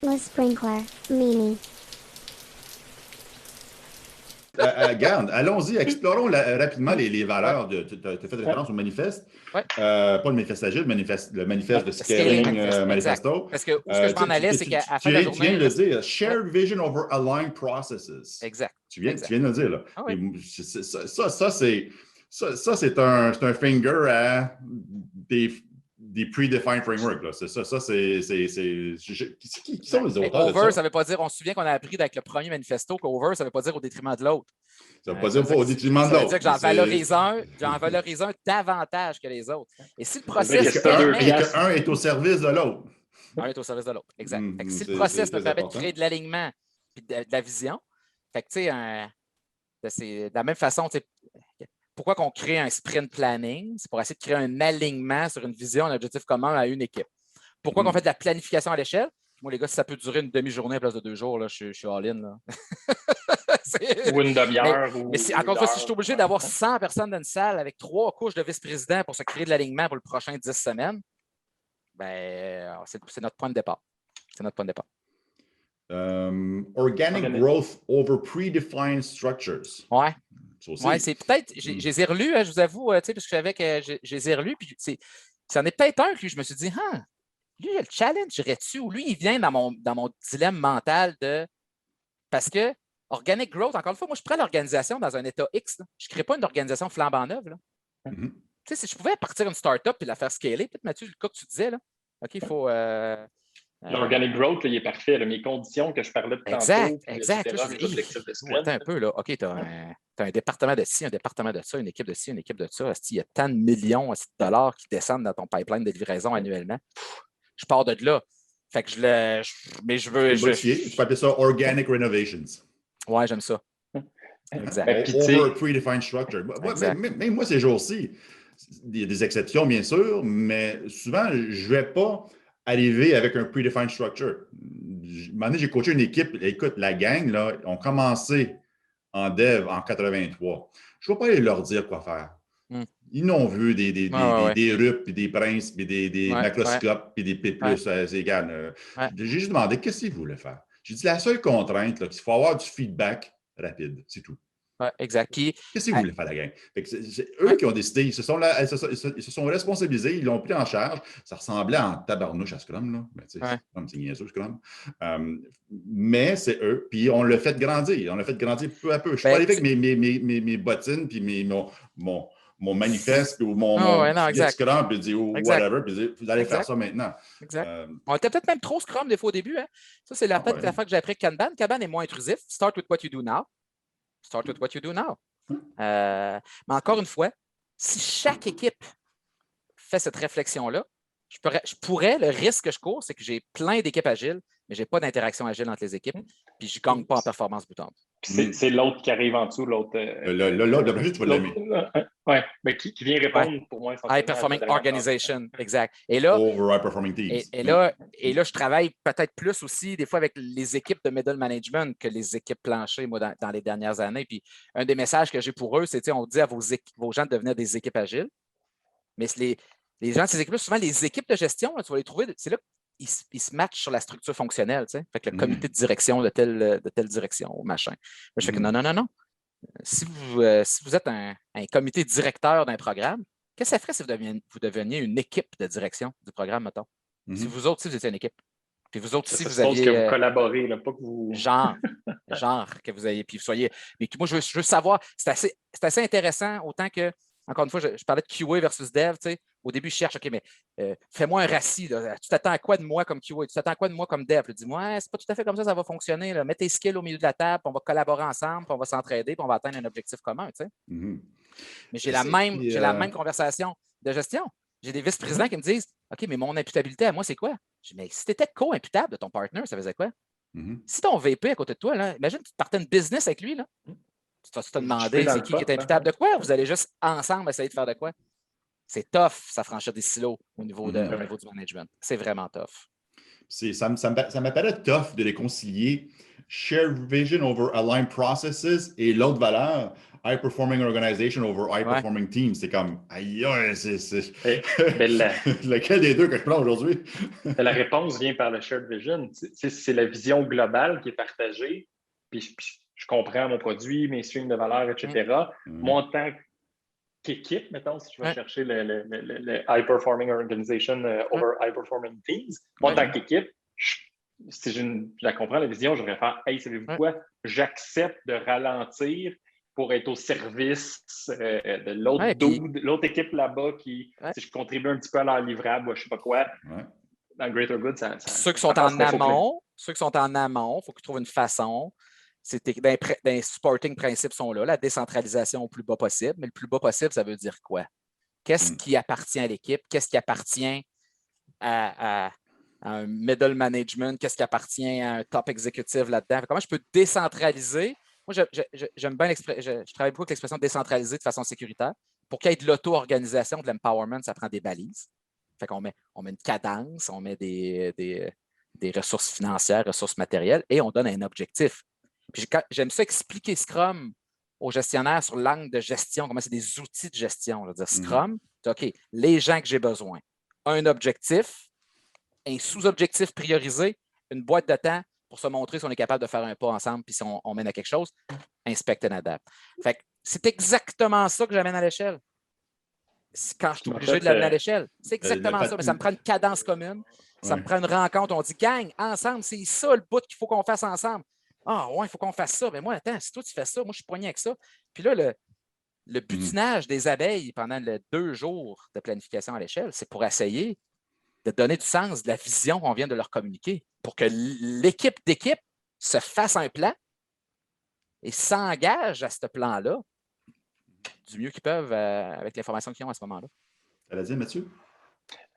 Le sprinkler, Mimi. Garde, allons-y, explorons rapidement les Ouais, valeurs. Tu as fait ouais, référence au manifeste. ouais. Pas le manifeste agile, le manifeste de Scaling Scaling manifest, exact. Manifesto. Parce que où ce que je m'en allais, c'est qu'à la fin de la Tu viens journée, de le dire, ouais, shared vision over aligned processes. exact, Tu viens exact. de le dire, là. Ah Et oui. c'est un finger à des predefined frameworks, là. C'est ça, qui sont Exact. les Et auteurs de over, ça? ça ne veut pas dire, on se souvient qu'on a appris avec le premier manifesto qu'over, ça ne veut pas dire au détriment de l'autre. Ça ne veut pas Ça dire veut dire au détriment de ça veut dire l'autre. que j'en valorise un davantage que les autres. Et si le Ça veut dire que process si t'as deux permet. Et piastres, qu'un est au service de l'autre. Un est au service de l'autre. Exact. Fait que si le C'est process me très permet de important. créer de l'alignement et de la vision, fait que tu sais, c'est de la même façon, tu sais, pourquoi qu'on crée un sprint planning? C'est pour essayer de créer un alignement sur une vision, un objectif commun à une équipe. Pourquoi qu'on fait de la planification à l'échelle? Moi, les gars, si ça peut durer une demi-journée à place de 2 jours, là, je suis all-in. Là. ou une demi-heure. Mais encore une fois, si je suis obligé d'avoir 100 personnes dans une salle avec 3 couches de vice-président pour se créer de l'alignement pour le prochain 10 semaines, ben, c'est notre point de départ. C'est notre point de départ. Organic growth over predefined structures. Ouais. Ça Ouais, c'est peut-être. Je les ai relus, je vous avoue, parce que je savais que je les ai relus, puis c'en est peut-être un que je me suis dit, lui, il a le challenge dessus, ou lui, il vient dans mon dilemme mental de. Parce que organic growth, encore une fois, moi, je prends l'organisation dans un état X. Là. Je ne crée pas une organisation flambant neuve. Là. Tu sais, si je pouvais partir une startup et la faire scaler, peut-être, Mathieu, le cas que tu disais, là, OK, il faut. L'organic growth, là, il est parfait. Là, mes conditions que je parlais de tantôt. Exact. Là, mes objectifs de sprint. Attends un peu, là. OK, tu as un département de ci, un département de ça, une équipe de ci, une équipe de ça. Il y a tant de millions de dollars qui descendent dans ton pipeline de livraison annuellement. Je pars de là. Fait que mais je veux. Tu peux appeler ça organic renovations. Ouais, j'aime ça. Exact. Over a predefined structure. Mais moi, ces jours-ci, il y a des exceptions, bien sûr, mais souvent, je ne vais pas arriver avec un predefined structure. Un moment donné, j'ai coaché une équipe. Écoute, la gang, là, ont commencé en dev en 83. Je ne vais pas aller leur dire quoi faire. Ils n'ont vu des RUP, puis des princes, puis des macroscopes, puis des P+. C'est égal. J'ai juste demandé qu'est-ce qu'ils voulaient faire. J'ai dit la seule contrainte, c'est qu'il faut avoir du feedback rapide. C'est tout. Ouais, exact. Qu'est-ce qu'ils voulaient faire, la gang? C'est eux qui ont décidé. Ils se sont responsabilisés, ils l'ont pris en charge. Ça ressemblait en tabarnouche à Scrum, là. Mais, Scrum, c'est niaiseux, Scrum. Mais c'est eux. Puis on l'a fait grandir. On l'a fait grandir peu à peu. Je suis pas arrivé avec mes bottines, puis mon manifeste, ou mon Scrum, puis dire whatever, puis dire, vous allez faire ça maintenant. Exact. On était peut-être même trop Scrum des fois au début. Hein? Ça, c'est la fois que j'ai appris Kanban. Kanban est moins intrusif. Start with what you do now. Start with what you do now. Mais encore une fois, si chaque équipe fait cette réflexion-là, le risque que je cours, c'est que j'ai plein d'équipes agiles, mais je n'ai pas d'interaction agile entre les équipes, puis je ne gagne pas en performance bout en bout. C'est l'autre qui arrive en dessous, l'autre. L'autre, tu vas l'aimer. Oui, mais qui vient répondre pour moi. High Performing Organization, exact. Et là, Over High Performing Teams. Et là, je travaille peut-être plus aussi, des fois, avec les équipes de middle management que les équipes planchées, moi, dans les dernières années. Puis, un des messages que j'ai pour eux, c'est, on dit à vos gens de devenir des équipes agiles. Mais les gens de ces équipes-là, souvent, les équipes de gestion, là, tu vas les trouver, c'est là qu'ils se matchent sur la structure fonctionnelle, tu sais. Fait que le comité de direction de telle direction, machin. Moi, je fais que non. Si vous êtes un comité directeur d'un programme, qu'est-ce que ça ferait si vous deveniez une équipe de direction du programme, mettons? Si vous autres, si vous étiez une équipe. Puis vous autres, si vous aviez... que vous collaborez, là, pas que vous... Genre que vous ayez... Puis vous soyez... Mais moi, je veux savoir... C'est assez intéressant, autant que... Encore une fois, je parlais de QA versus dev, tu sais. Au début, je cherche, OK, mais fais-moi un RACI. Là. Tu t'attends à quoi de moi comme QA? Tu t'attends à quoi de moi comme dev? Dis-moi, c'est pas tout à fait comme ça va fonctionner. Là. Mets tes skills au milieu de la table, puis on va collaborer ensemble, puis on va s'entraider, puis on va atteindre un objectif commun, tu sais. Mais j'ai la même conversation de gestion. J'ai des vice-présidents qui me disent, OK, mais mon imputabilité à moi, c'est quoi? Je dis, mais si tu étais co-imputable de ton partner, ça faisait quoi? Si ton VP à côté de toi, là, imagine que tu partais une business avec lui, là. Tu vas te demander c'est qui est imputable de quoi? Vous allez juste ensemble essayer de faire de quoi? C'est tough, ça franchir des silos au niveau du management. C'est vraiment tough. Ça m'apparaît tough de réconcilier shared vision over aligned processes et l'autre valeur, high performing organization over high performing team. C'est comme, aïe, c'est lequel des deux que je prends aujourd'hui? La réponse vient par le shared vision. C'est la vision globale qui est partagée. Puis je comprends mon produit, mes streams de valeur, etc. Moi, en tant qu'équipe, mettons, si je vais chercher le high performing organization over high performing teams, moi, en tant qu'équipe, si je la comprends, la vision, je devrais faire, hey, savez-vous quoi? J'accepte de ralentir pour être au service de l'autre équipe là-bas qui, si je contribue un petit peu à leur livrable, je ne sais pas quoi. Dans le Greater Good, ceux qui sont en amont, il faut qu'ils trouvent une façon. Dans les supporting principes sont là, la décentralisation au plus bas possible. Mais le plus bas possible, ça veut dire quoi? Qu'est-ce qui appartient à l'équipe? Qu'est-ce qui appartient à un middle management? Qu'est-ce qui appartient à un top executive là-dedans? Comment je peux décentraliser? Moi, j'aime bien je travaille beaucoup avec l'expression décentraliser de façon sécuritaire. Pour qu'il y ait de l'auto-organisation, de l'empowerment, ça prend des balises. Fait qu'on met une cadence, on met des ressources financières, ressources matérielles et on donne un objectif. Puis j'aime ça expliquer Scrum aux gestionnaires sur l'angle de gestion, comment c'est des outils de gestion. Je veux dire, Scrum, OK, les gens que j'ai besoin, un objectif, un sous-objectif priorisé, une boîte de temps pour se montrer si on est capable de faire un pas ensemble puis si on mène à quelque chose, inspect and adapt. Fait que c'est exactement ça que j'amène à l'échelle. Quand je suis obligé de l'amener à l'échelle, c'est exactement ça. Mais ça me prend une cadence commune, ça me prend une rencontre. On dit, gang, ensemble, c'est ça le bout qu'il faut qu'on fasse ensemble. Ah, ouais, il faut qu'on fasse ça. Mais moi, attends, si toi, tu fais ça, moi, je suis poigné avec ça. Puis là, le butinage des abeilles pendant les 2 jours de planification à l'échelle, c'est pour essayer de donner du sens, de la vision qu'on vient de leur communiquer pour que l'équipe d'équipe se fasse un plan et s'engage à ce plan-là du mieux qu'ils peuvent avec l'information qu'ils ont à ce moment-là. Ça l'a dit, Mathieu?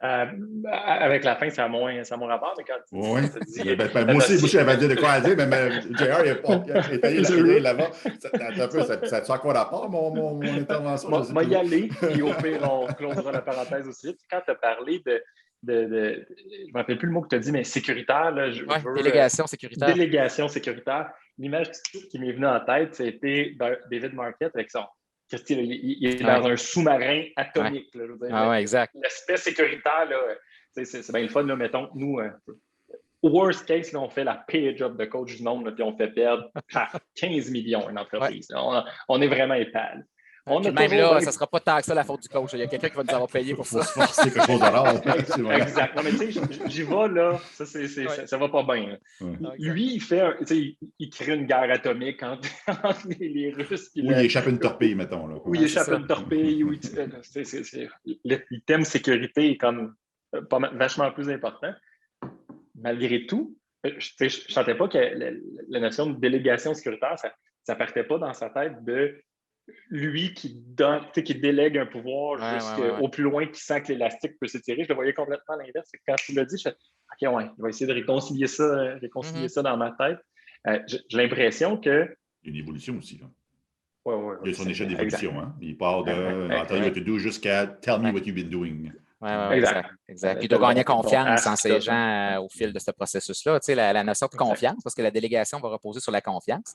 Avec la fin, ça a moins rapport, mais quand tu dis... moi aussi, j'avais dit de quoi à dire, mais JR, il est allé là-bas. Ça a-tu encore rapport, mon intervention? Moi, y aller, puis au pire, on closera la parenthèse aussi. Puis quand tu as parlé je ne me rappelle plus le mot que tu as dit, mais sécuritaire. Là, délégation sécuritaire. Délégation sécuritaire. L'image qui m'est venue en tête, c'était David Marquette avec son... Il est dans un sous-marin atomique. Là, je veux dire, exact. L'aspect sécuritaire, c'est bien le fun. Là, mettons, nous, worst case, là, on fait la pire job de coach du monde, là, puis on fait perdre 15 millions une entreprise. On est vraiment épale. Même là, ça ne sera pas tant que ça la faute du coach. Il y a quelqu'un qui va nous avoir payé pour ça. C'est quelque chose d'alors. Exact. Non, mais tu sais, j'y vais là, ça va pas bien. Lui, il crée une guerre atomique entre les Russes. Ou il échappe une torpille, mettons. Là. Ou il échappe une torpille. L'item sécurité est comme vachement plus important. Malgré tout, je ne sentais pas que la notion de délégation sécuritaire, ça ne partait pas dans sa tête de lui qui délègue un pouvoir jusqu'au plus loin qu'il sent que l'élastique peut s'étirer. Je le voyais complètement à l'inverse. Quand tu l'as dit, je fais OK, ouais, je vais essayer de réconcilier ça dans ma tête. J'ai l'impression que... Il y a une évolution aussi. Là. Ouais, il y a son échelle d'évolution. Hein? Il part de I'll tell you what to do jusqu'à Tell me what you've been doing. Exact. Puis il doit gagner confiance en ces gens au fil de ce processus-là. Tu sais, la notion de confiance, parce que la délégation va reposer sur la confiance,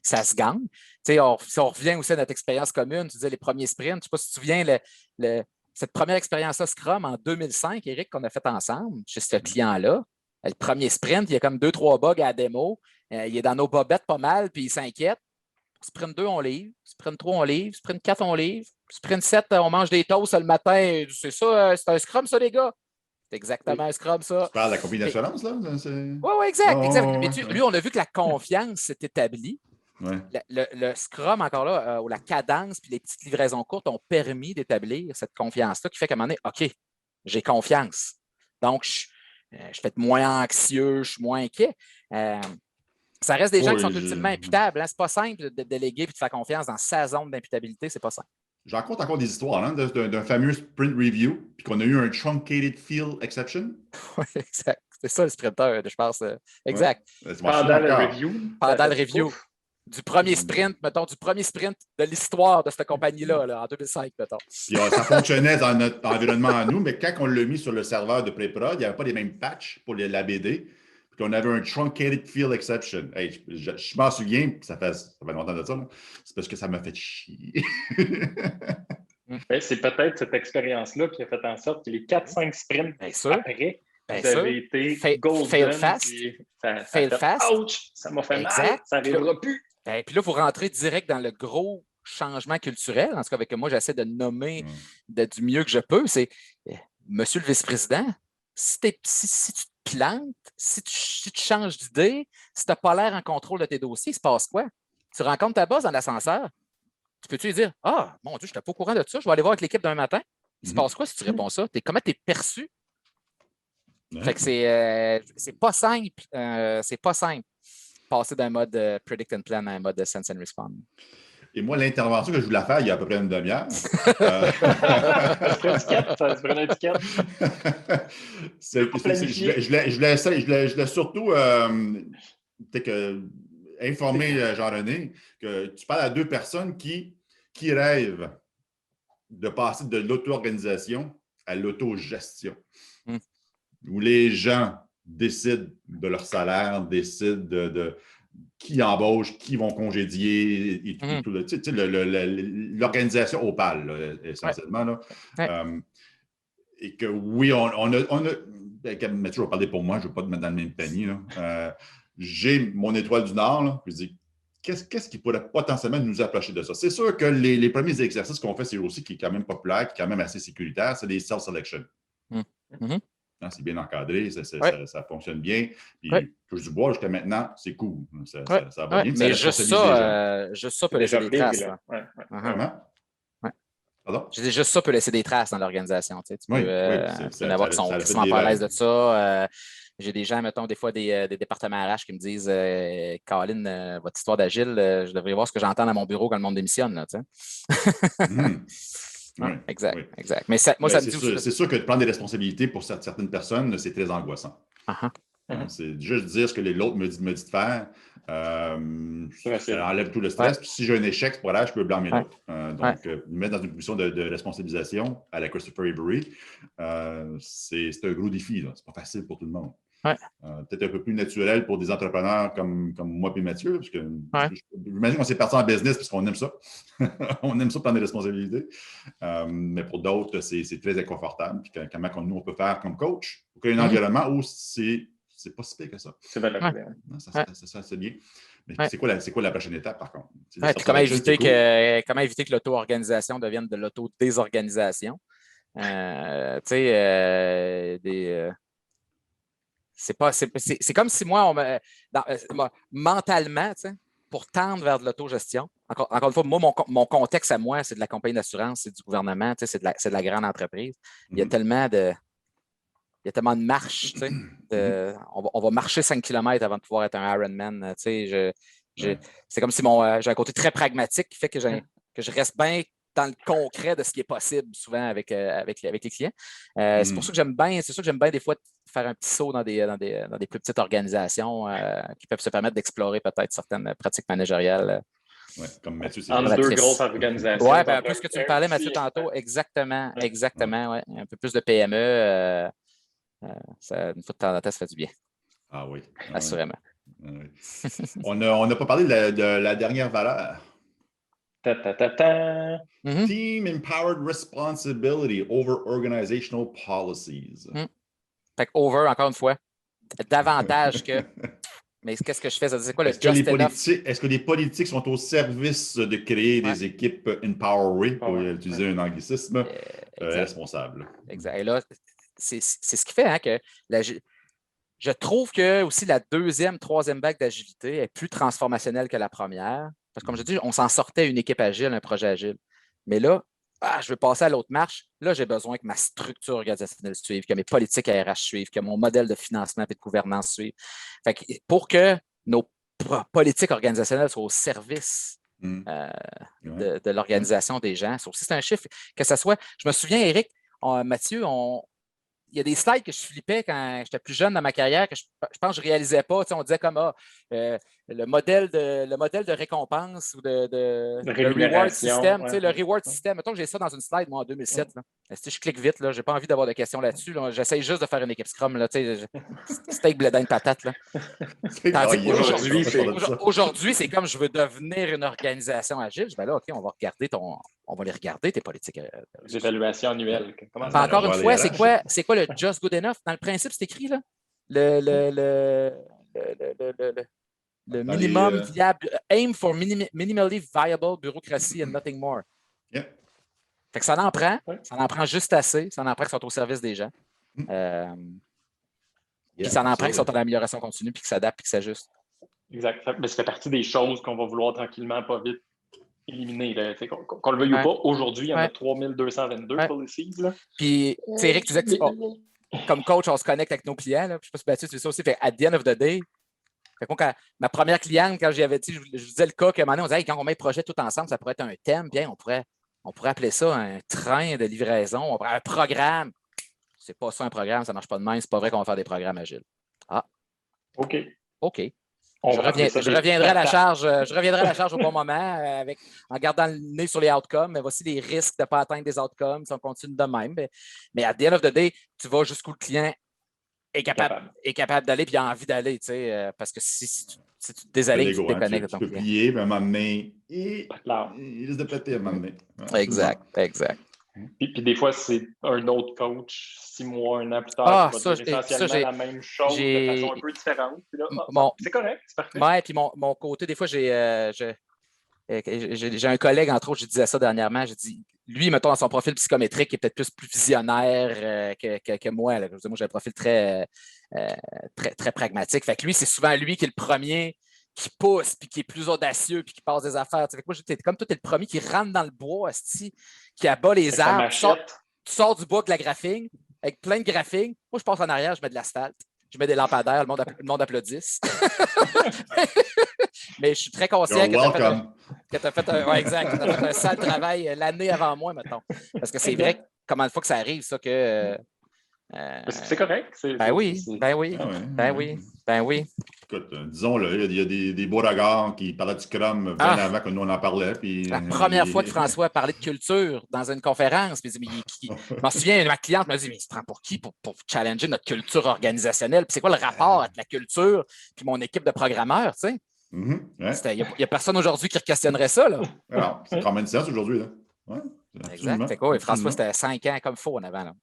ça se gagne. Tu sais, si on revient aussi à notre expérience commune, tu disais les premiers sprints, je ne sais pas si tu te souviens, cette première expérience-là Scrum en 2005, Éric, qu'on a fait ensemble chez ce client-là. Le premier sprint, il y a comme 2-3 bugs à la démo. Il est dans nos bobettes pas mal, puis il s'inquiète. Sprint 2, on livre. Sprint 3, on livre. Sprint 4, on livre. Sprint 7, on mange des toasts le matin. C'est ça, c'est un Scrum, ça, les gars? C'est exactement un Scrum, ça. Tu parles de la compagnie d'assurance, là? Oui, exact. Mais lui, on a vu que la confiance s'est établie. Ouais. Le Scrum, encore là, ou la cadence puis les petites livraisons courtes ont permis d'établir cette confiance-là qui fait qu'à un moment donné, OK, j'ai confiance. Donc, je suis peut-être moins anxieux, je suis moins inquiet. Ça reste des gens qui sont ultimement imputables. Hein? C'est pas simple de déléguer et de faire confiance dans sa zone d'imputabilité. C'est pas simple. J'en raconte encore des histoires hein, d'un fameux sprint review, puis qu'on a eu un truncated field exception. Oui, exact. C'est ça le sprinter, je pense. Exact. Ouais. Pendant le review. Pendant le review. Du premier sprint, mettons, du premier sprint de l'histoire de cette compagnie-là, là, en 2005, mettons. Puis, ça fonctionnait dans notre environnement à nous, mais quand on l'a mis sur le serveur de pré-prod, il n'y avait pas les mêmes patchs pour la BD. Puis qu'on avait un truncated field exception. Hey, je m'en souviens, puis ça fait longtemps de ça, là. C'est parce que ça m'a fait chier. Ben, c'est peut-être cette expérience-là qui a fait en sorte que les 4-5 sprints après, vous avez été golden. Fail fast. Fail fast. Ouch! Ça m'a fait mal. Ça n'arrivera plus. Puis là, vous rentrez direct dans le gros changement culturel. En tout cas, avec moi, j'essaie de nommer du mieux que je peux. C'est Monsieur le vice-président, si tu te plantes, si tu changes d'idée, si tu n'as pas l'air en contrôle de tes dossiers, il se passe quoi? Tu rencontres ta boss dans l'ascenseur. Tu peux-tu lui dire ah, mon Dieu, je n'étais pas au courant de ça, je vais aller voir avec l'équipe demain matin. Il se passe quoi si tu réponds ça? Comment tu es perçu? Fait que c'est pas simple. C'est pas simple. Passer d'un mode predict and plan à un mode sense and respond. Et moi, l'intervention que je voulais faire il y a à peu près une demi-heure. Ça se prend une étiquette. Je voulais surtout informer Jean-René que tu parles à deux personnes qui rêvent de passer de l'auto-organisation à l'autogestion. Où les gens décident de leur salaire, décident de qui embauche, qui vont congédier, et tout, l'organisation opale, là, essentiellement. Là. Et que oui, on a Mathieu va parler pour moi, je ne veux pas te mettre dans le même panier. J'ai mon étoile du Nord, là, puis je dis, qu'est-ce qui pourrait potentiellement nous approcher de ça? C'est sûr que les premiers exercices qu'on fait, c'est aussi qui est quand même populaire, qui est quand même assez sécuritaire, c'est les self-selection. C'est bien encadré, ça fonctionne bien. Puis, touche du bois, jusqu'à maintenant, c'est cool. Ça va bien. Mais juste ça peut laisser des traces. Pardon? Je dis juste ça peut laisser des traces dans l'organisation. Tu peux en avoir qui sont pas à l'aise de ça. J'ai des gens, mettons, des fois des départements RH qui me disent Colin, votre histoire d'agile, je devrais voir ce que j'entends dans mon bureau quand le monde démissionne. Là, exact. Mais ça me dit c'est sûr que de prendre des responsabilités pour certaines personnes, c'est très angoissant. C'est juste dire ce que l'autre me dit de faire. Ça enlève tout le stress. Puis si j'ai un échec, c'est pas grave, je peux blâmer l'autre. Donc, me mettre dans une position de responsabilisation à la Christopher Avery, c'est un gros défi. C'est pas facile pour tout le monde. Peut-être un peu plus naturel pour des entrepreneurs comme moi et Mathieu, parce que j'imagine qu'on s'est parti en business parce qu'on aime ça. On aime ça prendre des responsabilités. Mais pour d'autres, c'est très inconfortable. Puis comment nous, on peut faire comme coach pour créer un environnement où c'est pas si pire que ça. C'est valable. Ça, c'est bien. Mais c'est quoi la prochaine étape, par contre? Comment éviter que l'auto-organisation devienne de l'auto-désorganisation? C'est comme si moi, mentalement, pour tendre vers de l'autogestion, encore une fois, moi, mon contexte à moi, c'est de la compagnie d'assurance, c'est du gouvernement, c'est de la grande entreprise. Il y a tellement de marches. On va marcher 5 km avant de pouvoir être un Ironman. C'est comme si j'ai un côté très pragmatique qui fait que je reste bien dans le concret de ce qui est possible souvent avec les clients. C'est pour ça que j'aime bien des fois faire un petit saut dans des plus petites organisations qui peuvent se permettre d'explorer peut-être certaines pratiques managériales. Comme Mathieu, c'est entre deux grosses organisations. Oui, un peu ce que tu me parlais, Mathieu, tantôt. Exactement. Ouais. Un peu plus de PME. Une fois de temps en temps, ça fait du bien. Ah oui. Assurément. Oui. On n'a pas parlé de la dernière valeur. Team Empowered Responsibility over Organizational Policies. Fait que over, encore une fois, davantage que. Mais qu'est-ce que je fais? C'est quoi le just enough? Est-ce que les politiques sont au service de créer des équipes empowered, pour utiliser un anglicisme, responsables? Exact. Et là, c'est ce qui fait que je trouve que aussi la deuxième, troisième vague d'agilité est plus transformationnelle que la première. Parce que comme je dis, on s'en sortait une équipe agile, un projet agile. Mais là, je veux passer à l'autre marche. Là, j'ai besoin que ma structure organisationnelle suive, que mes politiques RH suivent, que mon modèle de financement et de gouvernance suive. Fait que pour que nos politiques organisationnelles soient au service de l'organisation des gens, ça aussi, c'est un chiffre. Que ce soit, je me souviens, Éric, Mathieu, il y a des slides que je flippais quand j'étais plus jeune dans ma carrière que je pense que je ne réalisais pas. On disait comme le modèle de récompense ou le reward rémunération, system. ouais. Le reward system, mettons que j'ai ça dans une slide, moi, en 2007. Là. Si je clique vite, je n'ai pas envie d'avoir de questions là-dessus. Là. J'essaye juste de faire une équipe Scrum. Là, steak, blé d'Inde, patate. Là. Tandis qu'aujourd'hui, c'est comme je veux devenir une organisation agile. Je vais là, OK, on va les regarder, tes politiques. Les évaluations annuelles. Encore une fois, c'est quoi le just good enough? Dans le principe, c'est écrit là. Le minimum viable, aim for minimally viable bureaucracy and nothing more. Yeah. Fait que ça en prend juste assez, ça en prend qui sont au service des gens. Puis ça en prend qui sont en amélioration continue, puis qui s'adaptent, puis qui s'ajustent. Exact. Mais ça fait partie des choses qu'on va vouloir tranquillement, pas vite, éliminer. Là. Qu'on le veuille ou pas, aujourd'hui, il y en a 3222 policies. Là. Puis, Eric, tu disais que comme coach, on se connecte avec nos clients. Là. Je ne sais pas si Mathieu, tu fais ça aussi. Fait at the end of the day, ma première cliente, quand j'y avais dit, je disais le cas qu'à un moment donné, on disait, hey, quand on met le projet tout ensemble, ça pourrait être un thème, bien, on pourrait appeler ça un train de livraison, un programme. C'est pas ça un programme, ça ne marche pas de même, c'est pas vrai qu'on va faire des programmes agiles. Ah. OK. Je reviendrai à la charge au bon moment en gardant le nez sur les outcomes, mais voici les risques de ne pas atteindre des outcomes si on continue de même. Mais at the end of the day, tu vas jusqu'où le client est capable d'aller et a envie d'aller, parce que si tu te désalignes, tu te déconnectes de ton client. Tu peux plier, mais à un moment donné, il risque de péter à un moment donné. Exact. Puis des fois, c'est un autre coach, 6 mois, 1 an plus tard, qui va dire essentiellement la même chose de façon un peu différente. Puis là, c'est correct, c'est parfait. Oui, puis mon côté, des fois, j'ai un collègue, entre autres, je disais ça dernièrement, j'ai dit, lui, mettons, dans son profil psychométrique, il est peut-être plus visionnaire que moi. Là. Moi, j'ai un profil très pragmatique. Fait que lui, c'est souvent lui qui est le premier qui pousse, puis qui est plus audacieux, puis qui passe des affaires. Fait que moi, comme toi, tu es le premier qui rentre dans le bois, asti, qui abat les arbres. Tu sors du bois avec la graphine, avec plein de graphing. Moi, je passe en arrière, je mets de l'asphalte, je mets des lampadaires, le monde applaudisse. Mais je suis très conscient que tu as fait un sale travail l'année avant moi, mettons. Parce que c'est vrai, comment de fois que ça arrive, ça, que... c'est correct. Ben oui. Écoute, disons, il y a des beaux regards qui parlaient du Scrum bien avant que nous, on en parlait. Puis, la première fois que François parlait de culture dans une conférence, je m'en souviens, ma cliente m'a dit, mais il se prend pour qui pour challenger notre culture organisationnelle? Puis c'est quoi le rapport avec la culture puis mon équipe de programmeurs, tu sais? Il n'y a personne aujourd'hui qui questionnerait ça, là. Alors, c'est common sense aujourd'hui, là. Ouais, exact. Fait quoi, François, c'était 5 ans comme faux en avant, là.